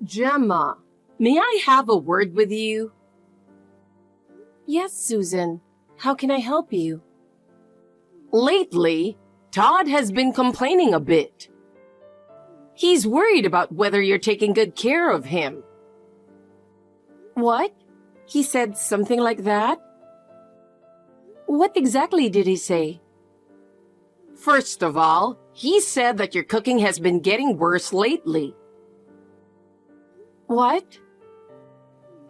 Gemma, may I have a word with you? Yes, Susan. How can I help you? Lately, Todd has been complaining a bit. He's worried about whether you're taking good care of him. What? He said something like that? What exactly did he say? First of all, he said that your cooking has been getting worse lately. What?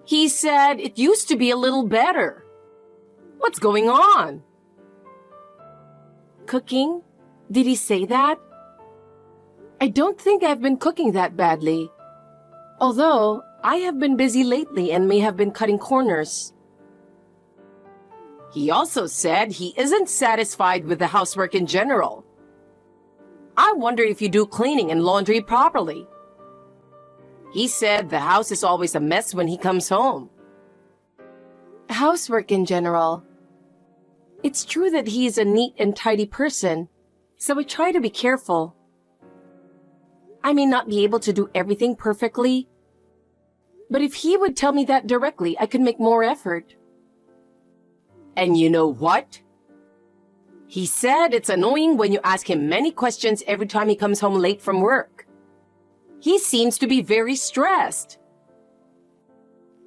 He said it used to be a little better. What's going on? Cooking? Did he say that? I don't think I've been cooking that badly. Although, I have been busy lately and may have been cutting corners. He also said he isn't satisfied with the housework in general. I wonder if you do cleaning and laundry properly. He said the house is always a mess when he comes home. Housework in general. It's true that he is a neat and tidy person, so I try to be careful. I may not be able to do everything perfectly, but if he would tell me that directly, I could make more effort. And you know what? He said it's annoying when you ask him many questions every time he comes home late from work. He seems to be very stressed.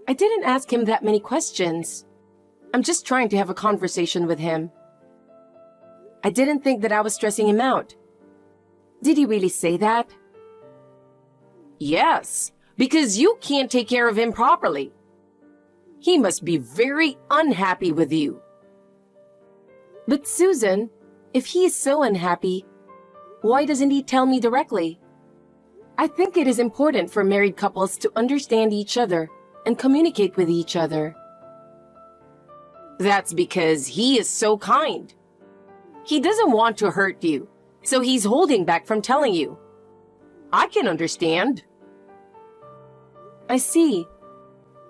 I didn't ask him that many questions. I'm just trying to have a conversation with him. I didn't think that I was stressing him out. Did he really say that? Yes, because you can't take care of him properly. He must be very unhappy with you. But Susan, if he is so unhappy, why doesn't he tell me directly? I think it is important for married couples to understand each other and communicate with each other. That's because he is so kind. He doesn't want to hurt you, so he's holding back from telling you. I can understand. I see.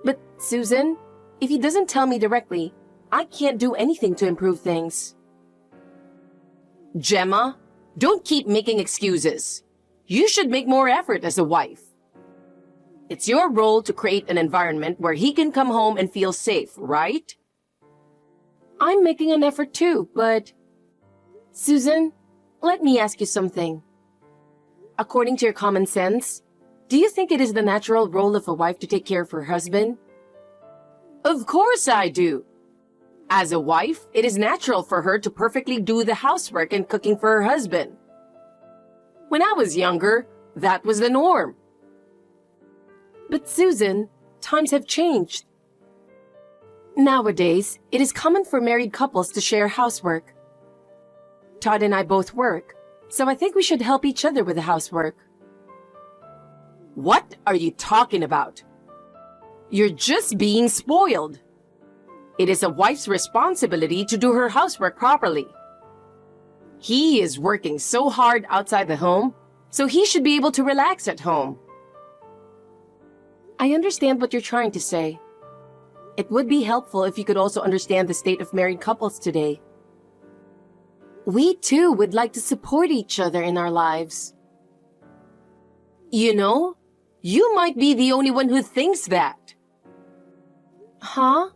But Susan, if he doesn't tell me directly, I can't do anything to improve things. Gemma, don't keep making excuses. You should make more effort as a wife. It's your role to create an environment where he can come home and feel safe, right? I'm making an effort too, but... Susan, let me ask you something. According to your common sense, do you think it is the natural role of a wife to take care of her husband? Of course I do. As a wife, it is natural for her to perfectly do the housework and cooking for her husband. When I was younger, that was the norm. But Susan, times have changed. Nowadays, it is common for married couples to share housework. Todd and I both work, so I think we should help each other with the housework. What are you talking about? You're just being spoiled. It is a wife's responsibility to do her housework properly. He is working so hard outside the home, so he should be able to relax at home. I understand what you're trying to say. It would be helpful if you could also understand the state of married couples today. We too would like to support each other in our lives. You know, you might be the only one who thinks that. Huh?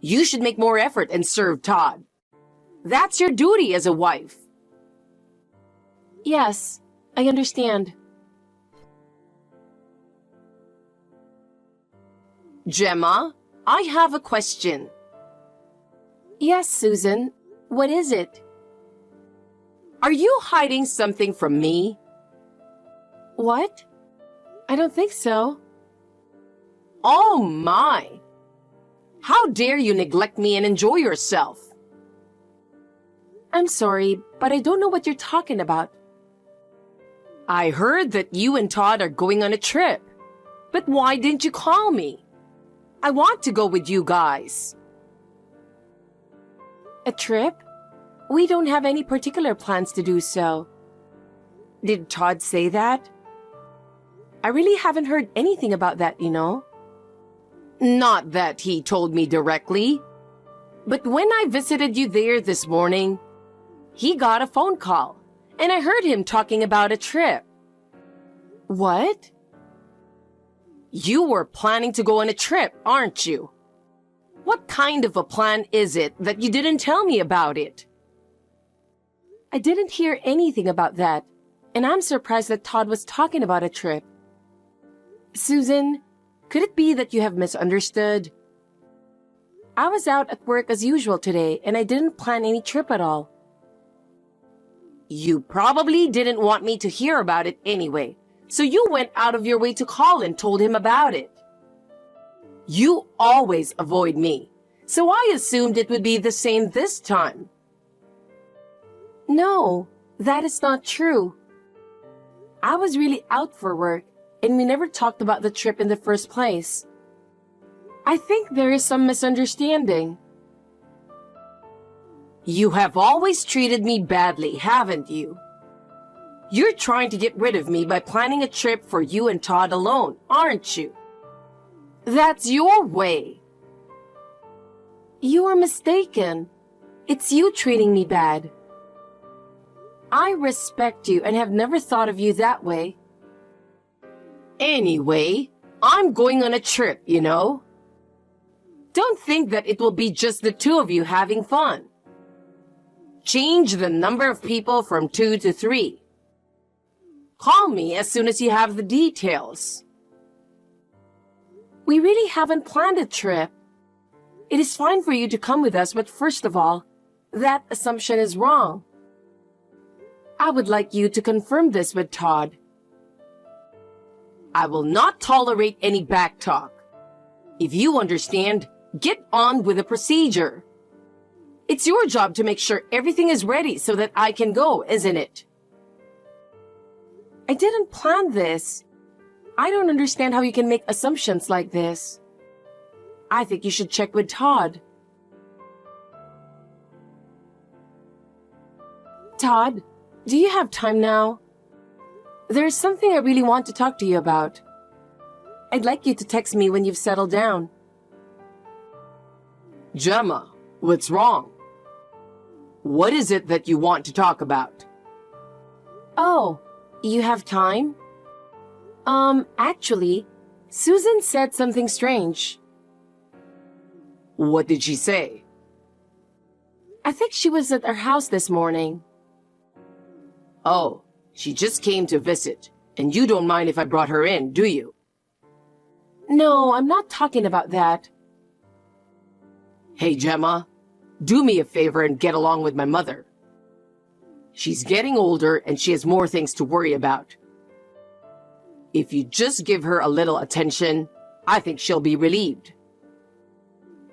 You should make more effort and serve Todd. That's your duty as a wife. Yes, I understand. Gemma, I have a question. Yes, Susan. What is it? Are you hiding something from me? What? I don't think so. Oh my! How dare you neglect me and enjoy yourself? I'm sorry, but I don't know what you're talking about. I heard that you and Todd are going on a trip. But why didn't you call me? I want to go with you guys. A trip? We don't have any particular plans to do so. Did Todd say that? I really haven't heard anything about that, you know. Not that he told me directly. But when I visited you there this morning, he got a phone call, and I heard him talking about a trip. What? You were planning to go on a trip, aren't you? What kind of a plan is it that you didn't tell me about it? I didn't hear anything about that, and I'm surprised that Todd was talking about a trip. Susan, could it be that you have misunderstood? I was out at work as usual today, and I didn't plan any trip at all. You probably didn't want me to hear about it anyway, so you went out of your way to call and told him about it. You always avoid me, so I assumed it would be the same this time. No, that is not true. I was really out for work, and we never talked about the trip in the first place. I think there is some misunderstanding. You have always treated me badly, haven't you? You're trying to get rid of me by planning a trip for you and Todd alone, aren't you? That's your way. You are mistaken. It's you treating me bad. I respect you and have never thought of you that way. Anyway, I'm going on a trip, you know. Don't think that it will be just the two of you having fun. Change the number of people from 2 to 3. Call me as soon as you have the details. We really haven't planned a trip. It is fine for you to come with us, but first of all, that assumption is wrong. I would like you to confirm this with Todd. I will not tolerate any backtalk. If you understand, get on with the procedure. It's your job to make sure everything is ready so that I can go, isn't it? I didn't plan this. I don't understand how you can make assumptions like this. I think you should check with Todd. Todd, do you have time now? There's something I really want to talk to you about. I'd like you to text me when you've settled down. Gemma, what's wrong? What is it that you want to talk about? Oh, you have time? Actually, Susan said something strange. What did she say? I think she was at our house this morning. Oh, she just came to visit, and you don't mind if I brought her in, do you? No, I'm not talking about that. Hey, Gemma, do me a favor and get along with my mother. She's getting older and she has more things to worry about. If you just give her a little attention, I think she'll be relieved.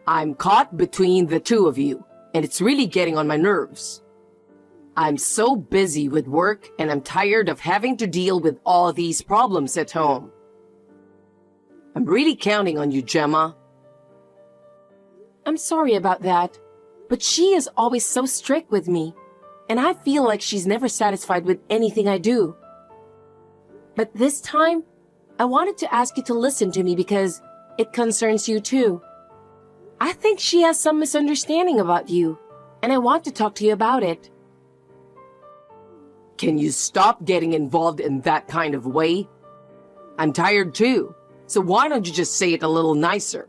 I'm caught between the two of you, and it's really getting on my nerves. I'm so busy with work and I'm tired of having to deal with all these problems at home. I'm really counting on you, Gemma. I'm sorry about that, but she is always so strict with me, and I feel like she's never satisfied with anything I do. But this time, I wanted to ask you to listen to me because it concerns you too. I think she has some misunderstanding about you, and I want to talk to you about it. Can you stop getting involved in that kind of way? I'm tired too, so why don't you just say it a little nicer?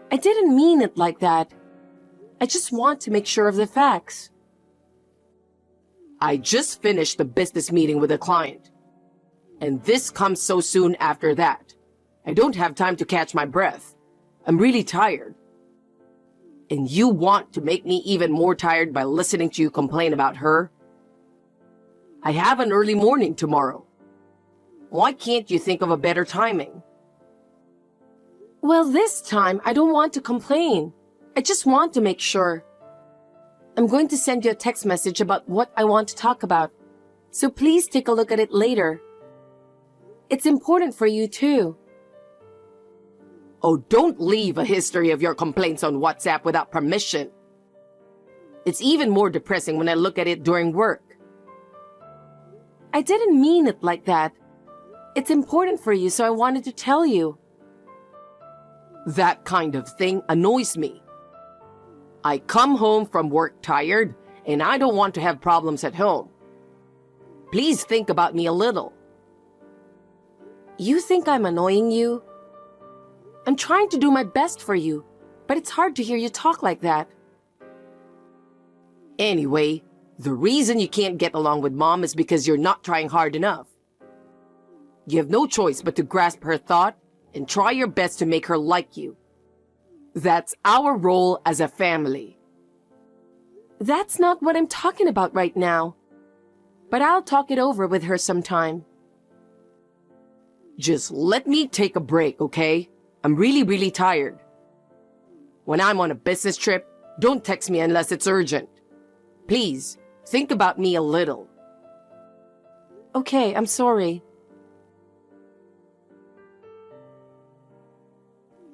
I didn't mean it like that. I just want to make sure of the facts. I just finished the business meeting with a client, and this comes so soon after that. I don't have time to catch my breath. I'm really tired. And you want to make me even more tired by listening to you complain about her? I have an early morning tomorrow. Why can't you think of a better timing? Well, this time, I don't want to complain. I just want to make sure. I'm going to send you a text message about what I want to talk about, so please take a look at it later. It's important for you too. Oh, don't leave a history of your complaints on WhatsApp without permission. It's even more depressing when I look at it during work. I didn't mean it like that. It's important for you, so I wanted to tell you. That kind of thing annoys me. I come home from work tired, and I don't want to have problems at home. Please think about me a little. You think I'm annoying you? I'm trying to do my best for you, but it's hard to hear you talk like that. Anyway, the reason you can't get along with Mom is because you're not trying hard enough. You have no choice but to grasp her thought and try your best to make her like you. That's our role as a family. That's not what I'm talking about right now. But I'll talk it over with her sometime. Just let me take a break, okay? I'm really tired. When I'm on a business trip, don't text me unless it's urgent. Please, think about me a little. Okay, I'm sorry.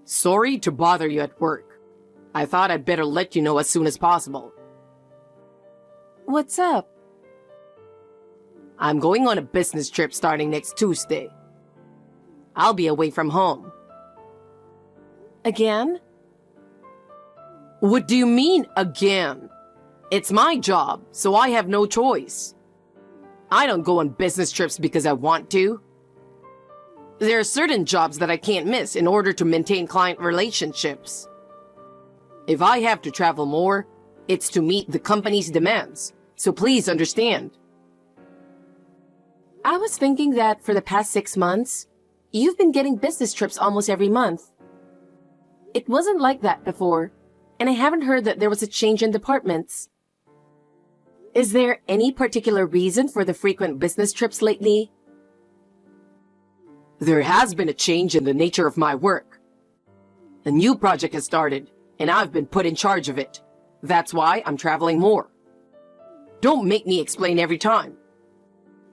Sorry to bother you at work. I thought I'd better let you know as soon as possible. What's up? I'm going on a business trip starting next Tuesday. I'll be away from home. Again? What do you mean, again? It's my job, so I have no choice. I don't go on business trips because I want to. There are certain jobs that I can't miss in order to maintain client relationships. If I have to travel more, it's to meet the company's demands, so please understand. I was thinking that for the past 6 months, you've been getting business trips almost every month. It wasn't like that before, and I haven't heard that there was a change in departments. Is there any particular reason for the frequent business trips lately? There has been a change in the nature of my work. A new project has started, and I've been put in charge of it. That's why I'm traveling more. Don't make me explain every time.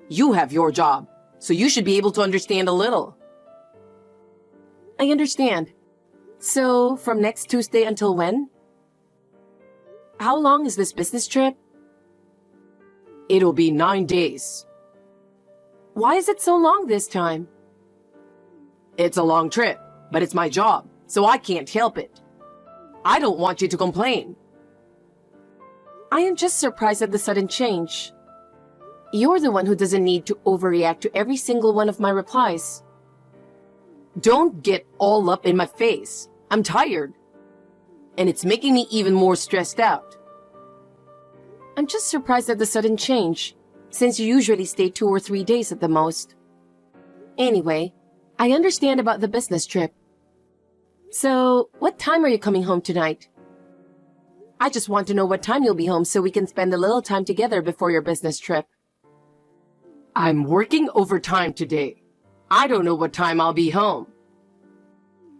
You have your job, so you should be able to understand a little. I understand. So, from next Tuesday until when? How long is this business trip? It'll be 9 days. Why is it so long this time? It's a long trip, but it's my job, so I can't help it. I don't want you to complain. I am just surprised at the sudden change. You're the one who doesn't need to overreact to every single one of my replies. Don't get all up in my face. I'm tired. And it's making me even more stressed out. I'm just surprised at the sudden change, since you usually stay 2 or 3 days at the most. Anyway, I understand about the business trip. So, what time are you coming home tonight? I just want to know what time you'll be home so we can spend a little time together before your business trip. I'm working overtime today. I don't know what time I'll be home.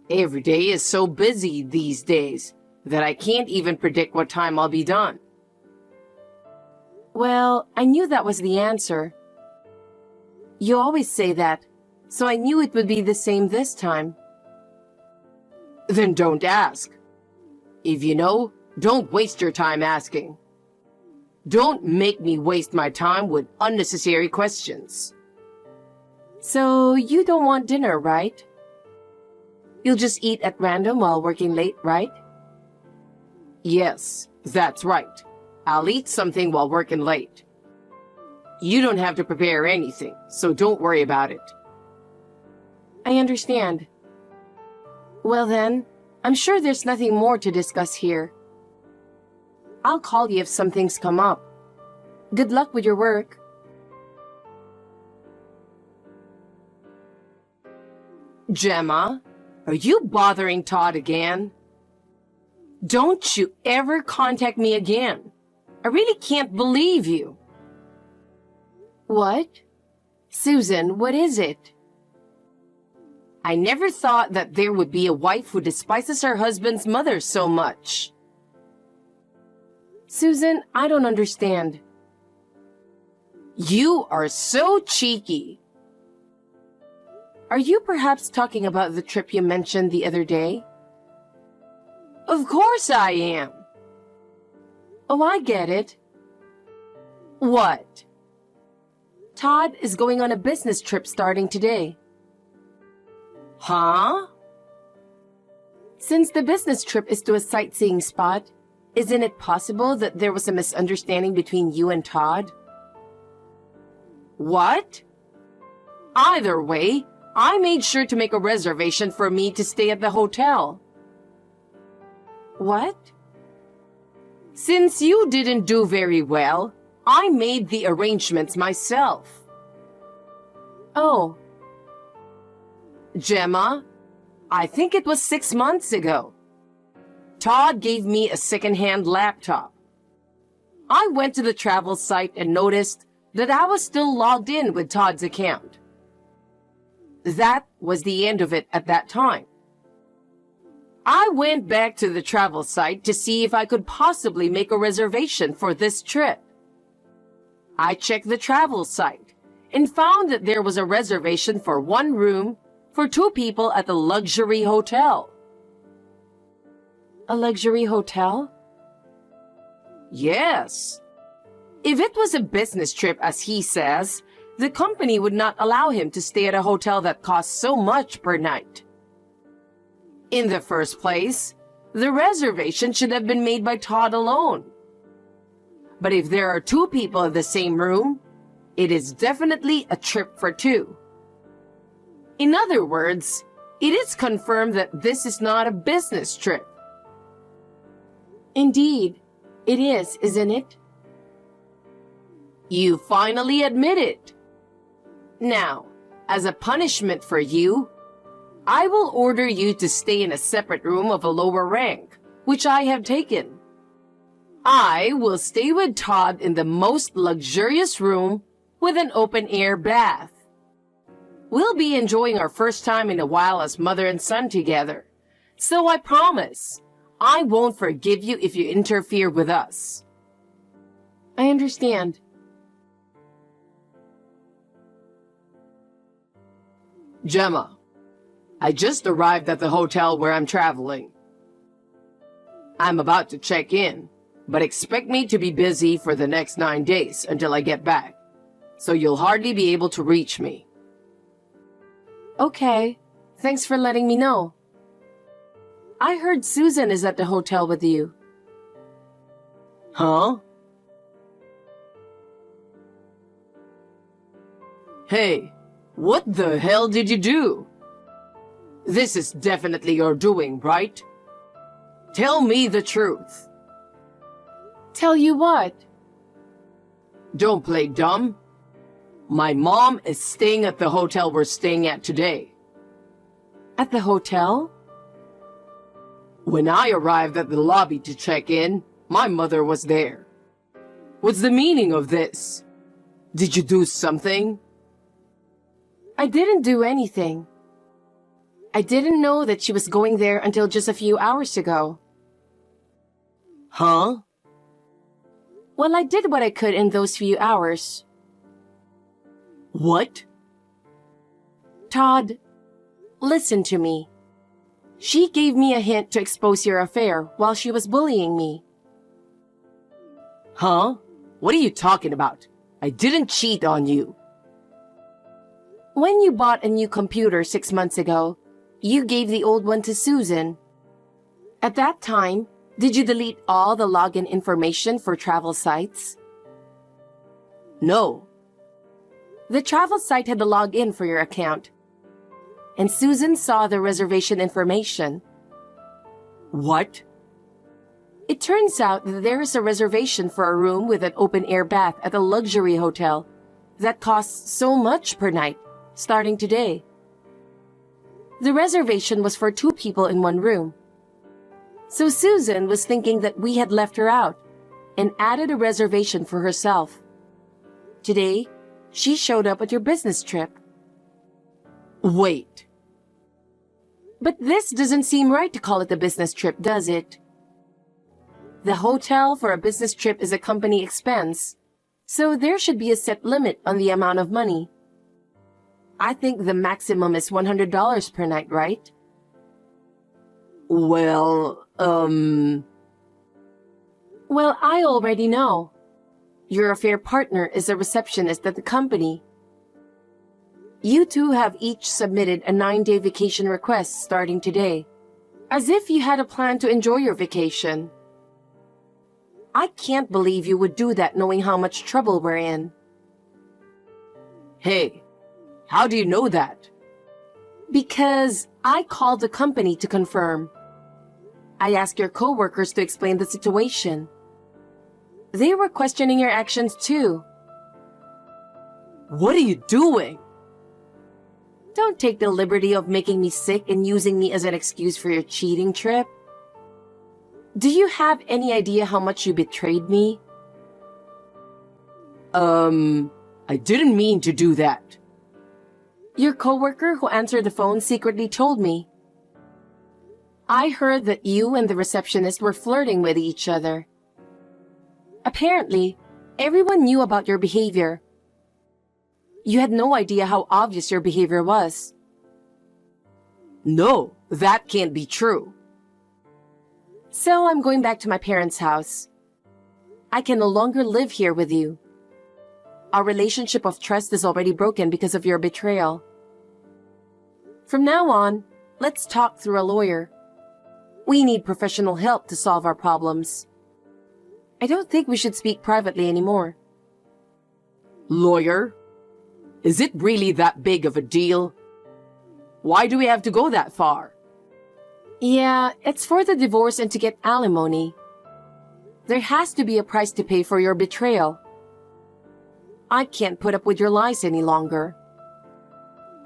Every day is so busy these days that I can't even predict what time I'll be done. Well, I knew that was the answer. You always say that, so I knew it would be the same this time. Then don't ask. If you know, don't waste your time asking. Don't make me waste my time with unnecessary questions. So, you don't want dinner, right? You'll just eat at random while working late, right? Yes, that's right. I'll eat something while working late. You don't have to prepare anything, so don't worry about it. I understand. Well then, I'm sure there's nothing more to discuss here. I'll call you if some things come up. Good luck with your work. Gemma, are you bothering Todd again? Don't you ever contact me again. I really can't believe you. What? Susan, what is it? I never thought that there would be a wife who despises her husband's mother so much. Susan, I don't understand. You are so cheeky. Are you perhaps talking about the trip you mentioned the other day? Of course I am. Oh, I get it. What? Todd is going on a business trip starting today. Huh? Since the business trip is to a sightseeing spot, isn't it possible that there was a misunderstanding between you and Todd? What? Either way, I made sure to make a reservation for me to stay at the hotel. What? Since you didn't do very well, I made the arrangements myself. Oh, Gemma, I think it was 6 months ago. Todd gave me a second-hand laptop. I went to the travel site and noticed that I was still logged in with Todd's account. That was the end of it at that time. I went back to the travel site to see if I could possibly make a reservation for this trip. I checked the travel site and found that there was a reservation for one room for 2 people at the luxury hotel. a luxury hotel? Yes. If it was a business trip, as he says, the company would not allow him to stay at a hotel that costs so much per night. In the first place, the reservation should have been made by Todd alone. But if there are 2 people in the same room, it is definitely a trip for 2. In other words, it is confirmed that this is not a business trip. Indeed, it is, isn't it? You finally admit it. Now, as a punishment for you, I will order you to stay in a separate room of a lower rank, which I have taken. I will stay with Todd in the most luxurious room with an open-air bath. We'll be enjoying our first time in a while as mother and son together. So I promise, I won't forgive you if you interfere with us. I understand. Gemma, I just arrived at the hotel where I'm traveling. I'm about to check in, but expect me to be busy for the next 9 days until I get back, so you'll hardly be able to reach me. Okay, thanks for letting me know. I heard Susan is at the hotel with you. Huh? Hey, what the hell did you do? This is definitely your doing, right? Tell me the truth. Tell you what? Don't play dumb. My mom is staying at the hotel we're staying at today. At the hotel? When I arrived at the lobby to check in, my mother was there. What's the meaning of this? Did you do something? I didn't do anything. I didn't know that she was going there until just a few hours ago. Huh? Well, I did what I could in those few hours. What? Todd, listen to me. She gave me a hint to expose your affair while she was bullying me. Huh? What are you talking about? I didn't cheat on you. When you bought a new computer 6 months ago, you gave the old one to Susan. At that time, did you delete all the login information for travel sites? No. The travel site had the login for your account, and Susan saw the reservation information. What? It turns out that there is a reservation for a room with an open-air bath at a luxury hotel that costs so much per night, starting today. The reservation was for 2 people in one room. So Susan was thinking that we had left her out and added a reservation for herself. Today, she showed up at your business trip. Wait. But this doesn't seem right to call it a business trip, does it? The hotel for a business trip is a company expense, so there should be a set limit on the amount of money. I think the maximum is $100 per night, right? Well, Well, I already know. Your affair partner is a receptionist at the company. You 2 have each submitted a 9-day vacation request starting today, as if you had a plan to enjoy your vacation. I can't believe you would do that knowing how much trouble we're in. Hey, how do you know that? Because I called the company to confirm. I asked your coworkers to explain the situation. They were questioning your actions too. What are you doing? Don't take the liberty of making me sick and using me as an excuse for your cheating trip. Do you have any idea how much you betrayed me? I didn't mean to do that. Your coworker who answered the phone secretly told me. I heard that you and the receptionist were flirting with each other. Apparently, everyone knew about your behavior. You had no idea how obvious your behavior was. No, that can't be true. So I'm going back to my parents' house. I can no longer live here with you. Our relationship of trust is already broken because of your betrayal. From now on, let's talk through a lawyer. We need professional help to solve our problems. I don't think we should speak privately anymore. Lawyer? Is it really that big of a deal? Why do we have to go that far? Yeah, it's for the divorce and to get alimony. There has to be a price to pay for your betrayal. I can't put up with your lies any longer.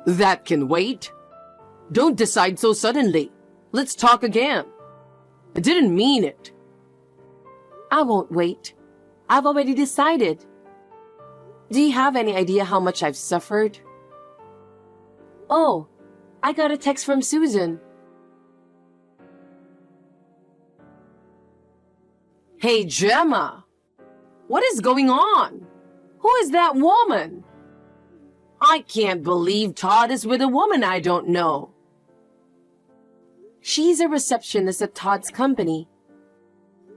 That can wait. Don't decide so suddenly. Let's talk again. I didn't mean it. I won't wait. I've already decided. Do you have any idea how much I've suffered? Oh, I got a text from Susan. Hey, Gemma. What is going on? Who is that woman? I can't believe Todd is with a woman I don't know. She's a receptionist at Todd's company.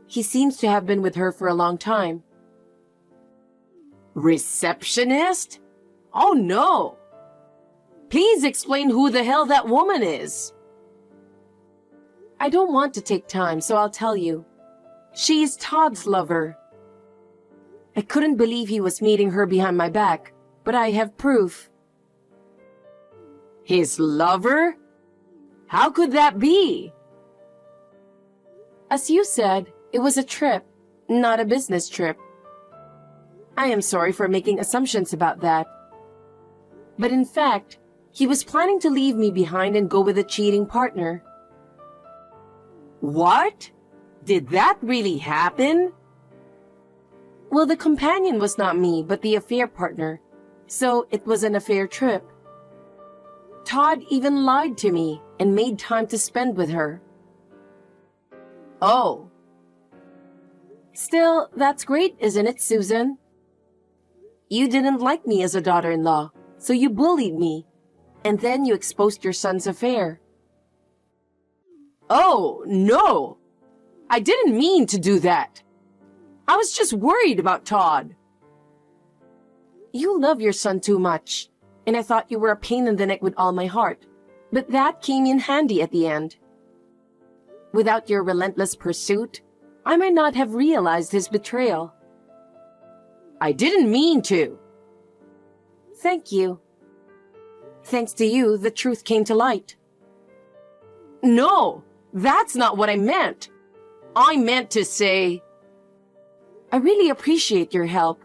He seems to have been with her for a long time. Receptionist? Oh no. Please explain who the hell that woman is. I don't want to take time, so I'll tell you. She's Todd's lover. I couldn't believe he was meeting her behind my back, but I have proof. His lover? How could that be? As you said, it was a trip, not a business trip. I am sorry for making assumptions about that. But in fact, he was planning to leave me behind and go with a cheating partner. What? Did that really happen? Well, the companion was not me, but the affair partner, so it was an affair trip. Todd even lied to me and made time to spend with her. Oh. Still, that's great, isn't it, Susan? You didn't like me as a daughter-in-law, so you bullied me, and then you exposed your son's affair. Oh, no. I didn't mean to do that. I was just worried about Todd. You love your son too much, and I thought you were a pain in the neck with all my heart, but that came in handy at the end. Without your relentless pursuit, I might not have realized his betrayal. I didn't mean to. Thank you. Thanks to you, the truth came to light. No, that's not what I meant. I meant to say... I really appreciate your help.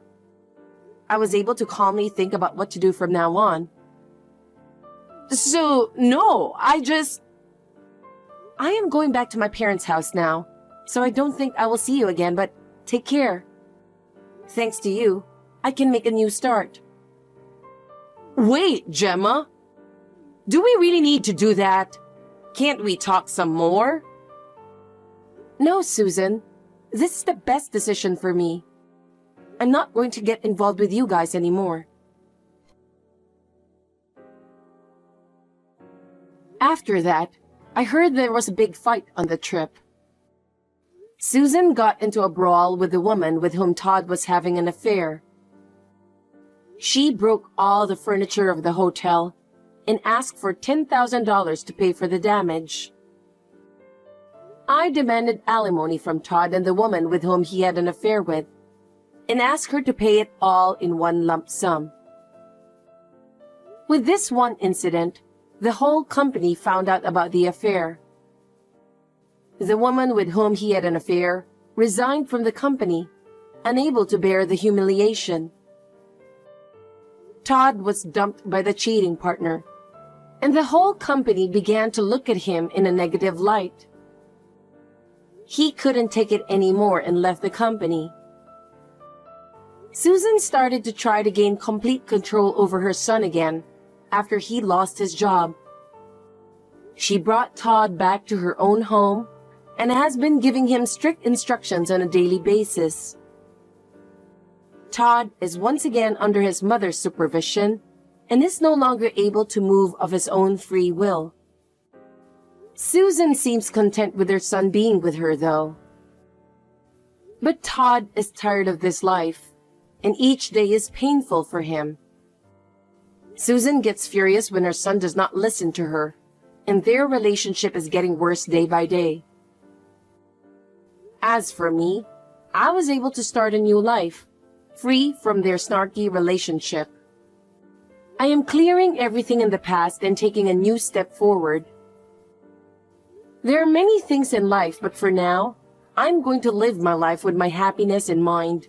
I was able to calmly think about what to do from now on. So, no, I am going back to my parents' house now, so I don't think I will see you again, but take care. Thanks to you, I can make a new start. Wait, Gemma. Do we really need to do that? Can't we talk some more? No, Susan. This is the best decision for me. I'm not going to get involved with you guys anymore. After that, I heard there was a big fight on the trip. Susan got into a brawl with the woman with whom Todd was having an affair. She broke all the furniture of the hotel and asked for $10,000 to pay for the damage. I demanded alimony from Todd and the woman with whom he had an affair with, and asked her to pay it all in one lump sum. With this one incident, The whole company found out about the affair. The woman with whom he had an affair resigned from the company, unable to bear the humiliation. Todd was dumped by the cheating partner, and the whole company began to look at him in a negative light. He couldn't take it anymore and left the company. Susan started to try to gain complete control over her son again after he lost his job. She brought Todd back to her own home and has been giving him strict instructions on a daily basis. Todd is once again under his mother's supervision and is no longer able to move of his own free will. Susan seems content with her son being with her, though. But Todd is tired of this life, and each day is painful for him. Susan gets furious when her son does not listen to her, and their relationship is getting worse day by day. As for me, I was able to start a new life, free from their snarky relationship. I am clearing everything in the past and taking a new step forward. There are many things in life, but for now, I'm going to live my life with my happiness in mind.